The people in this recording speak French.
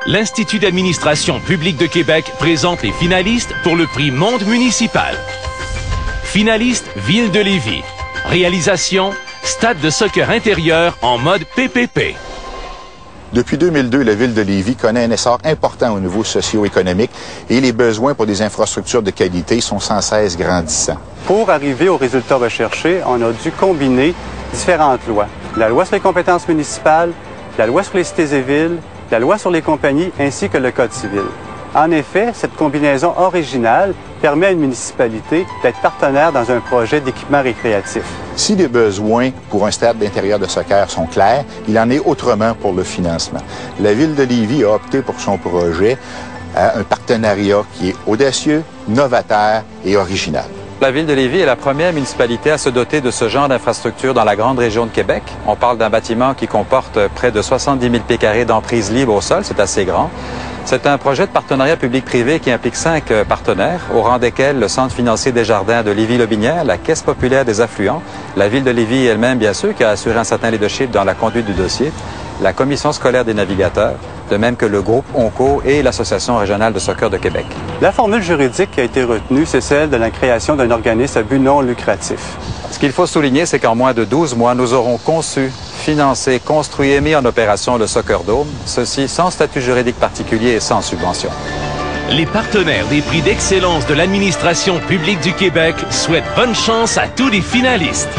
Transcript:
l'Institut d'administration publique de Québec présente les finalistes pour le prix Monde municipal. Finaliste Ville de Lévis. Réalisation, stade de soccer intérieur en mode PPP. Depuis 2002, la Ville de Lévis connaît un essor important au niveau socio-économique et les besoins pour des infrastructures de qualité sont sans cesse grandissants. Pour arriver aux résultats recherchés, on a dû combiner différentes lois. La loi sur les compétences municipales, la loi sur les cités et villes, la loi sur les compagnies ainsi que le Code civil. En effet, cette combinaison originale permet à une municipalité d'être partenaire dans un projet d'équipement récréatif. Si les besoins pour un stade d'intérieur de soccer sont clairs, il en est autrement pour le financement. La Ville de Lévis a opté pour son projet à un partenariat qui est audacieux, novateur et original. La Ville de Lévis est la première municipalité à se doter de ce genre d'infrastructure dans la grande région de Québec. On parle d'un bâtiment qui comporte près de 70 000 pieds carrés d'emprise libre au sol, c'est assez grand. C'est un projet de partenariat public-privé qui implique 5 partenaires, au rang desquels le Centre financier des jardins de Lévis-Lobinière, la Caisse populaire des affluents, la Ville de Lévis elle-même, bien sûr, qui a assuré un certain leadership dans la conduite du dossier, la Commission scolaire des navigateurs, de même que le groupe ONCO et l'Association régionale de soccer de Québec. La formule juridique qui a été retenue, c'est celle de la création d'un organisme à but non lucratif. Ce qu'il faut souligner, c'est qu'en moins de 12 mois, nous aurons conçu, financé, construit et mis en opération le Soccer Dome, ceci sans statut juridique particulier et sans subvention. Les partenaires des prix d'excellence de l'administration publique du Québec souhaitent bonne chance à tous les finalistes.